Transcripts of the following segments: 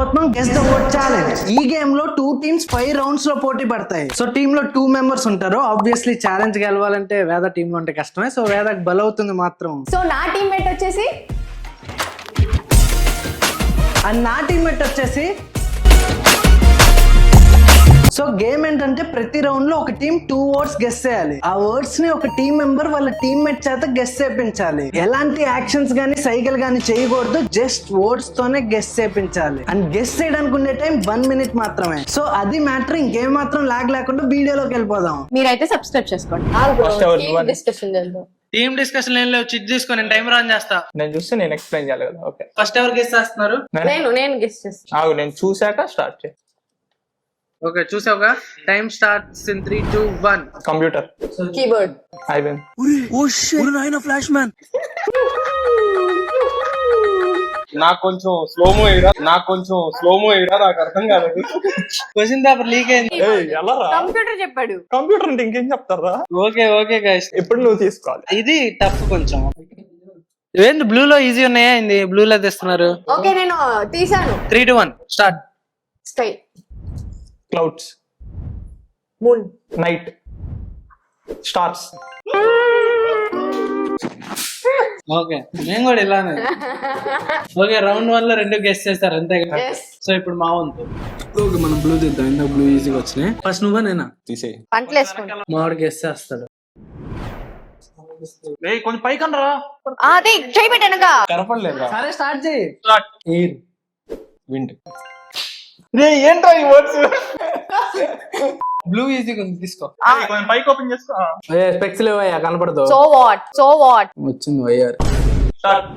అవుతున్నాం guess the word challenge. ఈ game లో 2 టీమ్స్ 5 రౌండ్స్ లో పోటీ పడతాయి. సో టీమ్ లో 2 మెంబర్స్ ఉంటారు. ఆబ్వియస్లీ ఛాలెంజ్ గెలవాలంటే వేద టీమ్ లో ఉంటే కష్టమే. సో వేదకు బలవుతుంది మాత్రం. సో నా టీమ్మేట్ వచ్చేసి నా టీమ్మేట్ వచ్చేసి. సో గేమ్ ఏంటంటే ప్రతి రౌండ్ లో ఒక టీం 2 వర్డ్స్ గెస్ చేయాలి. ఆ వర్డ్స్ ని ఒక టీం మెంబర్ వాళ్ళ టీమ్మేట్ చేత గెస్ చేయించాలి. ఎలాంటి యాక్షన్స్ గానీ సైకిల్ గానీ చేయకూడదు. జస్ట్ వర్డ్స్ తోనే గెస్ చేయించాలి. అండ్ గెస్ చేయడానికి ఉండే టైం 1 minute మాత్రమే. సో అది మ్యాటర్. ఇంకేం మాత్రం లాగ్ లేకుండా వీడియోలోకి వెళ్ళిపోదాం. మీరైతే సబ్స్క్రైబ్ చేసుకోండి. టీమ్ డిస్కషన్ ఏం లేవు. చిట్ తీసుకొని నేను టైం రన్ చేస్తా. నేను చూస్తే నేను ఎక్స్ప్లెయిన్ చేయాలి కదా. ఓకే, ఫస్ట్ ఎవరు గెస్ చేస్తున్నారు? నేను గెస్ చేస్తాను. ఆగు, నేను చూసాక స్టార్ట్ చేయి. ఓకే, చూసావుగా. Time starts in 3, 2, 1. Computer, keyboard, IBM. Flash man. నాకు కొంచెం స్లోమో వేయరా నాకు అర్థం కాలేదు. క్వశ్చన్ పేపర్ లీక్ అయింది. ఎలా రా? కంప్యూటర్ చెప్పాడు. కంప్యూటర్ అంటే ఇంకేం చెప్తారా? ఓకే గైస్, ఇప్పుడు నువ్వు తీసుకోవాలి. ఇది టఫ్ కొంచెం. ఏంటి బ్లూ లో ఈజీ ఉన్నాయా? ఏంది బ్లూ లో తెస్తున్నారు? ఓకే, నేను తీసాను. 3, 2, 1 start. Sky, clouds, moon, night, stars. Okay, నేను కూడా ఇలానే. ఓకే, రౌండ్ 1 లో 2 గెస్ చేస్తారు అంతే కదా. సో ఇప్పుడు మా వంతు. ఓకే, మనం బ్లూ తీద్దాం. ఇందాక బ్లూ ఈజీగా వచ్చినాయి. ఫస్ట్ నువ్వా నేనా? తీసేయి. పంటలు వేసుకోండి. మావాడు గెస్ చేస్తాడు. కొంచెం పైకి రా. అది చేయి పెట్టానుగా. కనపడలేదా? సరే స్టార్ట్ చేయి. Air, wind. ఏంట్రా ఈ వర్డ్స్? బ్లూ ఈజీగా ఉంది, తీసుకో. కొంచెం పైకి ఓపెన్ చేసుకో. స్పెక్స్ లేవయ్యా, కనపడదు. సో వాట్ వచ్చింది వైఆర్. Start.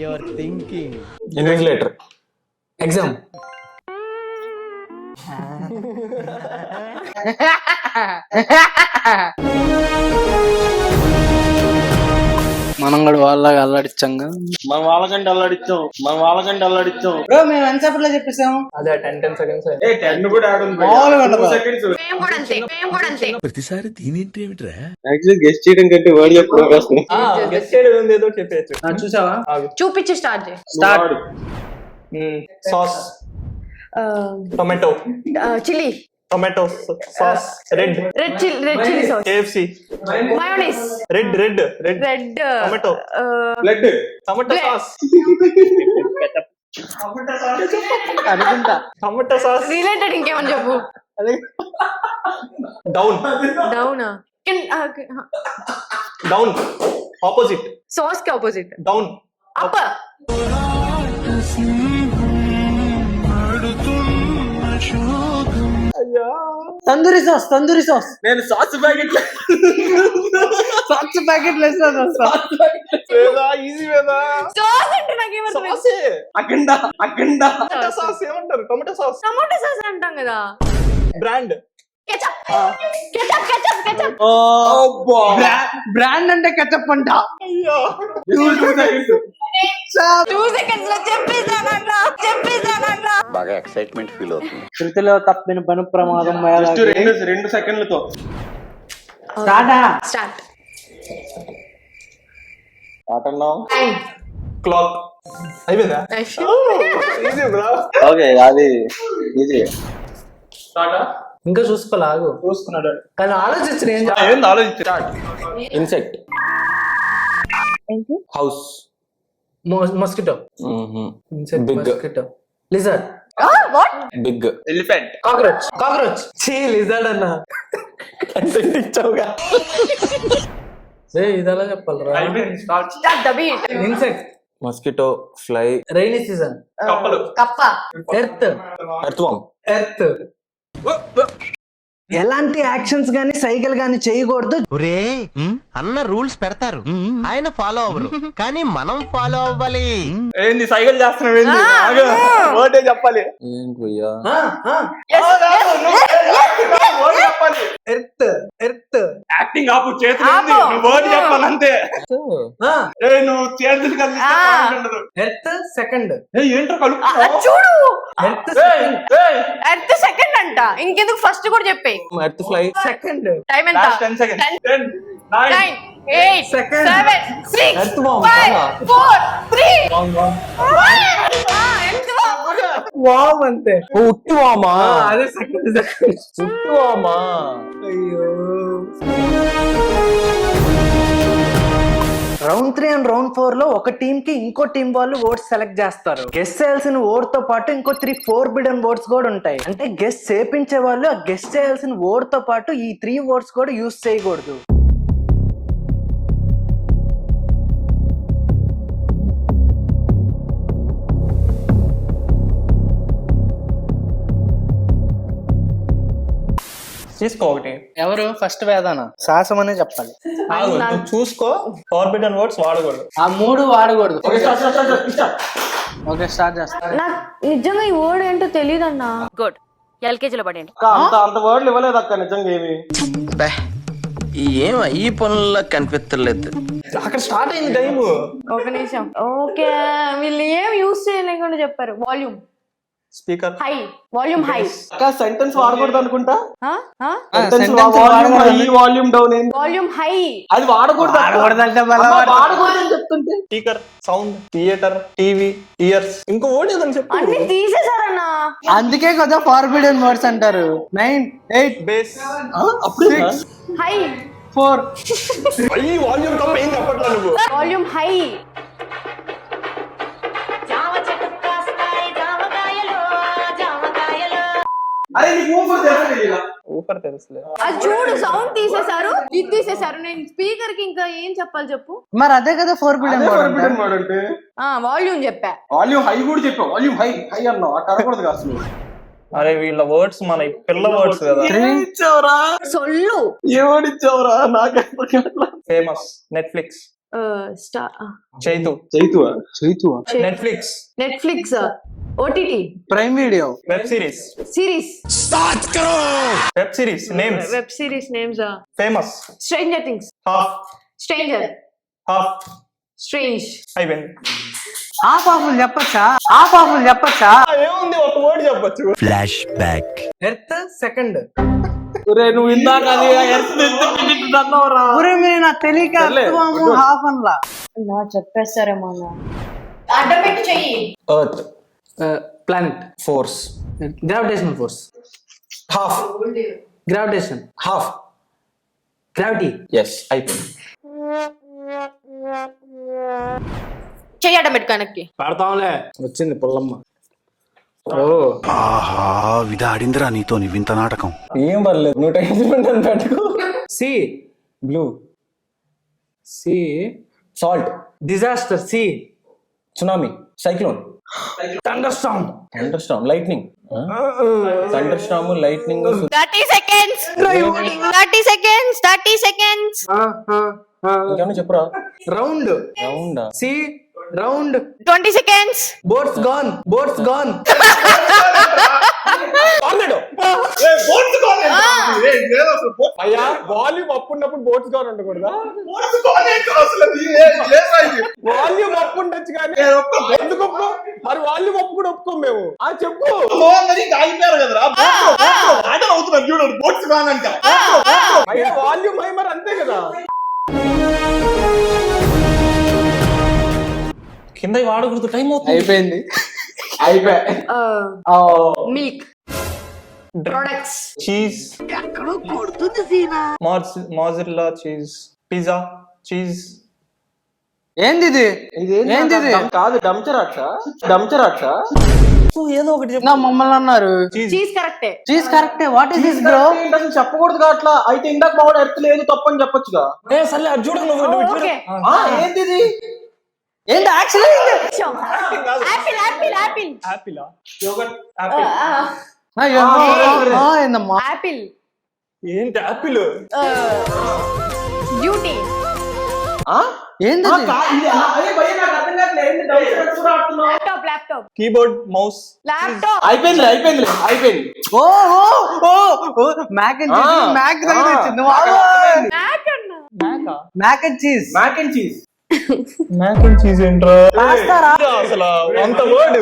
Your thinking. Invigilator, exam. మనం కూడా వాళ్ళగా అల్లాడిచ్చాంగా. మనం వాళ్ళకంటే అల్లాడిచ్చాం. బ్రో మేము ఎంతసేపట్లో చెప్పేసాము. అదే 10 seconds. 10 కూడా యాడ్ ఉంది. మామూలుగా ఉండదు. సెకండ్స్. మేము కూడా అంతే. ప్రతిసారి దీనేంటి ఏమిట్రా? యాక్చువల్లీ గెస్ట్ చేయడం కంటే వర్డ్ చెప్పడం కష్టం. గెస్ చేయడం ఏదో చెప్పేయచ్చు. చూసావా? చూపించి స్టార్ట్ చేయి. Start. Sauce, tomato, chilli, tomato sauce, red chilli sauce, KFC, mayonnaise, red tomato, blood, tomato sauce, అనుకుంటా. Tomato sauce. రిలేటెడ్ ఇంకేమని చెప్పు. డౌనా? Down, opposite. సాస్ కి opposite. Down, up. Tandoori sauce. నేను సాస్ ప్యాకెట్ వేస్తాను. ఈజీ వేదా? సాస్ అంటే నాకేమర్థం. అఖండ సాస్ ఏమంటారు? Tomato sauce. టమాటో సాస్ అంటాం కదా. Brand, ketchup. బ్రాండ్ అంటే కెచప్ అంట. 2 seconds లో చెప్పేసానన్నా. బాగా ఎక్సైట్మెంట్ ఫీల్ అవుతుంది. శృతిలో తప్పిన పని ప్రమాదం. 2 సెకండ్లతో స్టార్ట్. టైం. క్లాక్. అయిపోయిందా? Easy bro. ఓకే, అది ఈజీ. ఇంకా చూసుకోలాగు. చూసుకున్నాడు కానీ ఆలోచించిన ఏంది ఆలోచించు. Insect, house, mosquito, Big. Mosquito, lizard, what? Big, elephant, cockroach. Lizard అన్నా. ఇచ్చావుగా. ఇదలా చెప్పాలరా. Start the beat. Insect, mosquito, fly, rainy season, కప్ప, ఎర్త్, ఎర్త్వామ్. ఎలాంటి యాక్షన్స్ గానీ సైకిల్ గానీ చేయకూడదు. ఒరే అన్న రూల్స్ పెడతారు, ఆయన ఫాలో అవ్వరు, కానీ మనం ఫాలో అవ్వాలి. ఏంది సైకిల్ చేస్తున్నావు? ఏంది ఓటే చెప్పాలి. ఏంటి భయ్యా? ఎర్త్ యాక్టింగ్ ఆపు, చేతులు నువ్వు ఓటు చెప్పాలి అంతే. నువ్వు చేతులు కలిసి ఎర్త్ సెకండ్. ఏంటో కలుపు చూడు. ఎర్త్ సెకండ్ అంట. ఇంకెందుకు ఫస్ట్ కూడా చెప్పే. Earth fly second. టైం ఎంత? 10 seconds. 10, 9, 8, Second. 7, 6, Earthworm. 5, 4, 3. Earthworm. వామ్ అంతే. ఉట్టి వామా అదే సెకండ్. ఉట్టి వామా. అయ్యో. రౌండ్ 3 అండ్ రౌండ్ 4 లో ఒక టీమ్ కి ఇంకో టీం వాళ్ళు ఓట్స్ సెలెక్ట్ చేస్తారు. గెస్ చేయాల్సిన ఓట్ తో పాటు ఇంకో 3 ఫోర్బిడెన్ ఓట్స్ కూడా ఉంటాయి. అంటే గెస్ చేపించే వాళ్ళు ఆ గెస్ చేయాల్సిన ఓట్ తో పాటు ఈ 3 ఓట్స్ కూడా యూజ్ చేయకూడదు. తీసుకో ఒకటి. ఎవరు ఫస్ట్ వేదానా? సాహసం అనే చెప్పాలి. ఆగు, నువ్వు చూసుకో. ఫార్బిడెన్ వర్డ్స్ వాడకూడదు. ఆ 3 వాడకూడదు. Okay, start. ఓకే, స్టార్ట్ చేస్తా. నాకు నిజంగా ఈ వర్డ్ ఏంటో తెలియదన్నా. గుడ్, ఎల్కేజీలో పడండి. అంత వర్డ్లు ఇవ్వలేదు అక్క నిజంగా ఏమి. ఏం ఈ పనుల్లో కనిపించలేదు. అక్కడ స్టార్ట్ అయింది టైం. ఒక నిమిషం. ఓకే, వీళ్ళు ఏం యూజ్ చేయలేకుండా చెప్పారు. Volume speaker high, volume high. అక్క సెంటెన్స్ వాడకూడదు అనుకుంటా. sentence వాడకూడదు. వాల్యూమ్ డౌన్ ఏంది? వాల్యూమ్ హై అది వాడకూడదు. వాడకూడదంటే వాడకూడదు అని చెప్తుంటే. Speaker, sound, theatre, TV, years. ఇంకో వర్డ్ ఏదని చెప్పు. అన్ని తీసేసారన్నా. అందుకే కదా ఫార్బిడెన్ వర్డ్స్ అంటారు. 9, 8, బేస్. అప్పుడు 6, హై, 4. ఈ వాల్యూమ్ తప్ప ఏం చెప్పట్లా నువ్వు. Volume high. అరే నీకు ఊఫర్ తెలుసులే. అది చూడు, సౌండ్ తీసేసారు, ఇది తీసేసారు. నేను స్పీకర్ కి ఇంకా ఏం చెప్పాలి చెప్పు. మరి అదే కదా ఫోర్బిడెన్ వర్డ్ అంటే వాల్యూమ్ చెప్పా. వాల్యూమ్ హై కూడా చెప్పావు. వాల్యూమ్ హై హై అన్నావు. అక్కడ అనకూడదు అసలు. అరే వీళ్ళ వర్డ్స్ మన పిల్ల వర్డ్స్ కదా. సొల్లు ఏమడిచ్చావురా? నాకు famous Netflix. Chaitu Netflix OTT prime video web series web series names famous stranger things half stranger strange అయిపోయింది. ఆ పాపులు చెప్పచ్చా? ఏముంది ఒక వర్డ్ చెప్పొచ్చు. Flash back. Earth second. నువ్వు ఇందాక నా తెలియక హాఫ్ అన్లా చెప్పేస్తారేమో. అడ్డం పెట్టి చెయ్యి. Earth planet. Force. Gravitational force. Half. Gravitation. Half. Gravity. Yes అయిపోయింది. చెయ్యి అడ్డం పెట్టు కనక్కి. పడతాంలే. వచ్చింది పుల్లమ్మ. ఆహా విధాడిందిరా నీతో వింత నాటకం. ఏం పర్లేదు, నువ్వు టెన్షన్ పెట్టుకో. Sea. Blue. Sea. Salt. Disaster. Sea. Tsunami. Cyclone. Thunder storm. Lightning. Thunder storm, lightning. 30 seconds. ఇంకేమన్నా చెప్పురా. రౌండ్. రౌండా? Sea. Round. 20 seconds. Boats gone. అయ్యా వాల్యూమ్ అప్ ఉన్నప్పుడు బోట్స్ గా ఉండకూడదా? వాల్యూమ్ అప్ ఉండొచ్చు కానీ ఎందుకు ఒప్పుకో? మరి వాల్యూమ్ అప్ కూడా ఒప్పుకోం మేము. చెప్పు. అయ్యా వాల్యూమ్ హై మరి అంతే కదా. కింద వాడకూడదు. టైం అవుతుంది. అయిపోయింది. Milk products. Cheese. Mozzarella cheese. Pizza cheese. ఏంది కాదు డంచరాట్సా. ఏదో ఒకటి నా మమ్మల్ని అన్నారు. చీజ్ కరెక్టే. What is this bro? చెప్పకూడదు అట్లా. అయితే ఇందాక మా వాడు ఎర్త్ లేదు తప్పని చెప్పొచ్చుగా. సరే అది చూడు నువ్వు. ఓకే. ఏంది ఏంటి యాక్చువల్లీ? యాపిల్. యోగర్ట్. యాపిల్. ఏందమ్మా యాపిల్. ఏంటి యాపిల్? బ్యూటీ. ఏంది? ల్యాప్టాప్. Keyboard, mouse. ల్యాప్టాప్. అయిపోయింది. Oh mac and cheese. Mac దగ్గర వచ్చింది. Mac and cheese. Mac and cheese ఏంట్రా అసలు అంత వర్డ్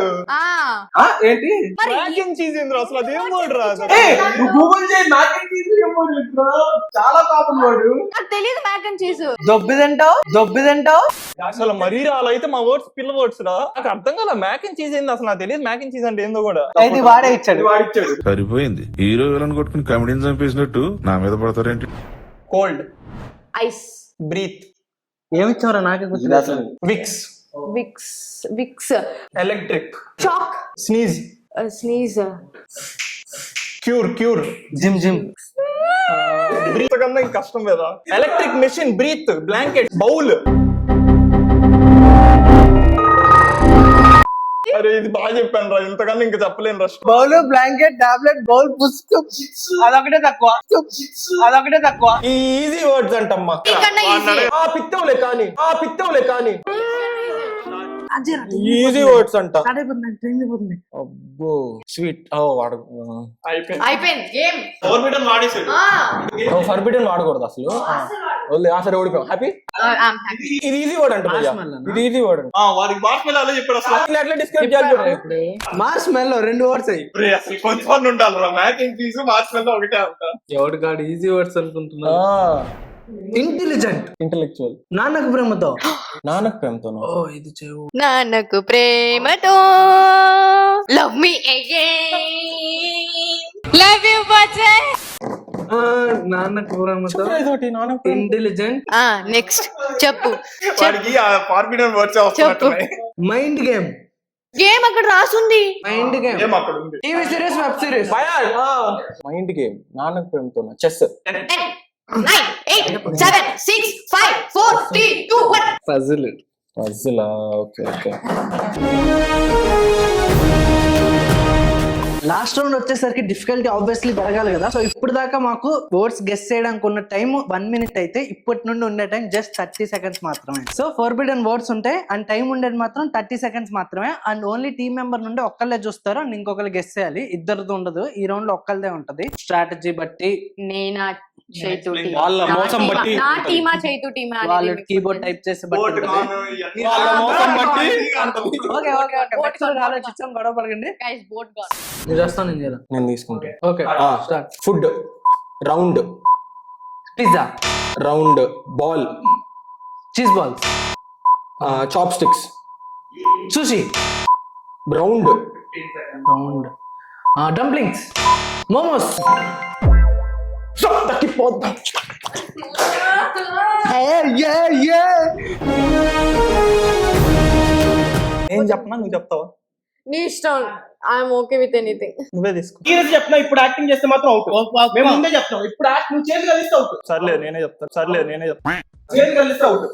ఏంటి మరి మ్యాక్ అండ్ చీజ్ ఏంట్రా అసలు అదేం వర్డ్ రా అసలు? గూగుల్ చేయి మ్యాక్ అండ్ చీజ్ చాలా కామన్ వర్డ్. నాకు తెలియదు మ్యాక్ అండ్ చీజ్. దొబ్బిదంటావు అసలు మరీ అలా అయితే మా వర్డ్స్ పిల్ల వర్డ్స్ రా. నాకు అర్థం కాల మ్యాక్ అండ్ చీజ్ ఏంది అసలు, నాకు తెలియదు మ్యాక్ అండ్ చీజ్ అంటే ఏందో కూడా. ఇది వాడే ఇచ్చాడు. వాడిచ్చాడు. సరిపోయింది హీరో విలన్ కొట్టుకుని కమెడీని చంపేసినట్టు నా మీద పడతారేంటి? కోల్డ్, ఐస్, బ్రీత్, ఏమిచ్చారా నాకే గుర్తు అసలు Vicks, Vicks, Vicks, electric, chalk, sneeze, sneeze, cure, cure, gym breath కన్నా ఇంకా కష్టం కదా. Electric machine, breath, blanket, bowl. అరే ఇది బాగా చెప్పాను రా, ఇంతకన్నా ఇంకా చెప్పలేను రా. బౌల్, బ్లాంకెట్, టాబ్లెట్, బౌల్, పుస్తకం, అదొకటే తక్కువ. ఈ ఈజీ వర్డ్స్ అంటమ్మా. నీకన్నా ఈజీ. ఆ పిత్తవులే కానీ ఈజీ వర్డ్స్ అంట. అబ్బో స్వీట్. వాడు అయిపోయింది గేమ్. ఫోర్బిడన్ వాడేసాడు. ఫర్బిడన్ వాడకూడదు అసలు. సరే ఓడిపోయాం. హ్యాపీ. ఇది ఈజీ వర్డ్ అంట భయ్యా. ఇది ఈజీ వర్డ్ అంట. వాడికి మార్క్స్ అదే చెప్పాడు అసలు. దీన్ని ఎట్లా డిస్క్రైబ్ చేయాలి చూడండి. మార్స్ మెల్ 2 వర్డ్స్ అయ్యి. ఒరేయ్, అసలు కొంచెం ఉండాలి మ్యాక్ అండ్ చీజ్ మార్క్స్ ఒకటే అంట. ఎవడు కాడు ఈజీ వర్డ్స్ అనుకుంటున్నా. Intelligent, intellectual, Nannaku Prematho. నాన్నకు ప్రేమతోనా? ఇది చెవు. Nannaku Prematho love me again, love you Bachchan. Nannaku Prematho చెప్పరా ఇదోటి, నాన్నకు ప్రేమ. ఇంటెలిజెంట్. నెక్స్ట్ చెప్పు. వాడికి ఆ ఫార్బిడన్ వర్డ్స్ వస్తున్నట్టున్నాయి. Mind game. గేమ్ అక్కడ రాసుంది. మైండ్ గేమ్ ఏం అక్కడ ఉంది? TV series, web series. Mind game, నాన్నకు ప్రేమతోనా? చెస్. 9, 8, 7, 6, 5, 4, 3, 2, 1. పజిల్. పజిలా? Okay okay. లాస్ట్ రౌండ్ వచ్చేసరికి డిఫికల్టీ ఆబ్వియస్లీ పెరగాలి కదా. సో ఇప్పుడు దాకా మాకు వర్డ్స్ గెస్ చేయడానికి ఉన్న టైం 1 minute అయితే ఇప్పటి నుండి ఉండే టైం జస్ట్ 30 seconds మాత్రమే. సో ఫోర్బిడన్ వర్డ్స్ ఉంటాయి అండ్ టైం ఉండేది మాత్రం 30 seconds మాత్రమే. అండ్ ఓన్లీ టీమ్ మెంబర్ నుండి ఒక్కళ్ళే చూస్తారు అండ్ ఇంకొకరు గెస్ చేయాలి. ఇద్దరిది ఉండదు. ఈ రౌండ్ లో ఒక్కళ్ళదే ఉంటది. స్ట్రాటజీ బట్టి నేనా చైతు టీమ్, వాళ్ళ మోసం బట్టి. నా టీమా చైతు టీమా వాళ్ళు కీబోర్డ్ టైప్ చేసి బట్టి బోట్ ఉంటది. కాను ఇవన్నీ వాళ్ళ మోసం బట్టి. ఓకే నెక్స్ట్ ఆలోచించాం, గొడవ పడకండి. Guys boat gone. నేను చేస్తాను, నేను చేయాలి. నేను తీసుకుంటా. Okay start. Food, round, pizza, round, ball, cheese balls, chopsticks, sushi, round, round, dumplings, momos. ఏం చెప్పనా, నువ్వు చెప్తావా? నీ ఇష్టం. I'm okay with anything. నువ్వే తీసుకో. సీరియస్ చెప్తున్నా, ఇప్పుడు యాక్టింగ్ చేస్తే మాత్రం అవుట్. మేము ముందే చెప్తాం, ఇప్పుడు నువ్వు చేతి కలిస్తే అవుట్. సర్లే నేనే చెప్తా. చేతి కలిస్తే అవుట్.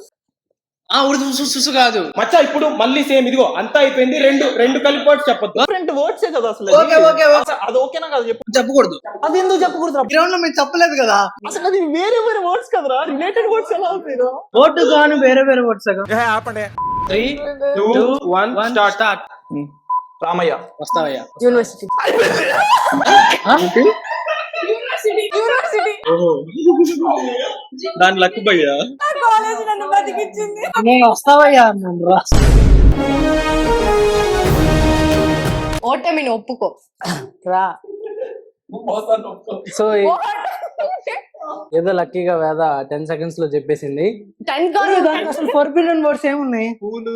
కాదు మచ్చా ఇప్పుడు మళ్ళీ సేమ్ ఇదిగో అంతా అయిపోయింది. రెండు కలిపి వర్డ్స్ చెప్పొద్దు. డిఫరెంట్ వర్డ్సే కదా అసలు. Okay, okay, okay. అసలు అది ఓకేనా కదా చెప్పు. చెప్పకూడదు. అది ఎందుకు చెప్పకూడదు? గ్రౌండ్ లో మీరు చెప్పలేదు కదా. అసలు అది వేరే వర్డ్స్ కదరా, రిలేటెడ్ వర్డ్స్ ఎలా అవుతాయి? ఓటు గాను వేరే వర్డ్స్. ఆపండి. 3, 2, 1 స్టార్ట్. రామయ్య. వస్తావయ్యా. యూనివర్సిటీ. దాని లక్ భయ్యా. కాలేజ్ నన్ను బతికించింది. నేను వస్తావయ్యా. ఓటమిని ఒప్పుకో రా. సో ఏదో లక్కీగా వేద 10 seconds లో చెప్పేసింది. 10 కాదు, అసలు ఫోర్బిడన్ వర్డ్స్ ఏమున్నాయి? పూలు,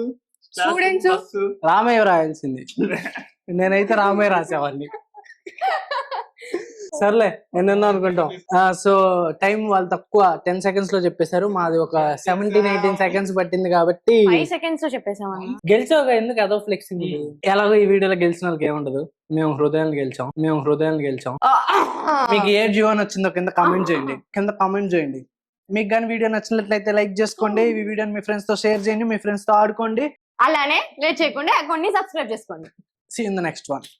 స్టూడెంట్స్. రామయ్య రాయాల్సింది. నేనైతే రామయ్య రాసేవాడిని. సర్లే ఎన్నెన్నో అనుకుంటాం. సో టైం వాళ్ళు తక్కువ 10 seconds లో చెప్పేశారు. మాది ఒక 17-18 seconds పట్టింది కాబట్టి 5 seconds లో చెప్పేసామని. గెలిచావుగా, ఎందుకు అదో ఫ్లెక్సింగ్. ఎలాగో ఈ వీడియోలో గెలిచిన వాళ్ళకి ఏముండదు. మేము హృదయాన్ని గెలిచాం. మీకు ఏ జీవన్ వచ్చిందో కింద కామెంట్ చేయండి. మీకు కానీ వీడియో నచ్చినట్లయితే లైక్ చేసుకోండి. ఈ వీడియోని మీ ఫ్రెండ్స్ తో షేర్ చేయండి. మీ ఫ్రెండ్స్ తో ఆడుకోండి. అలానే లేట్ చేయకుండా అకౌంట్ ని సబ్స్క్రైబ్ చేసుకోండి. See you in the next one.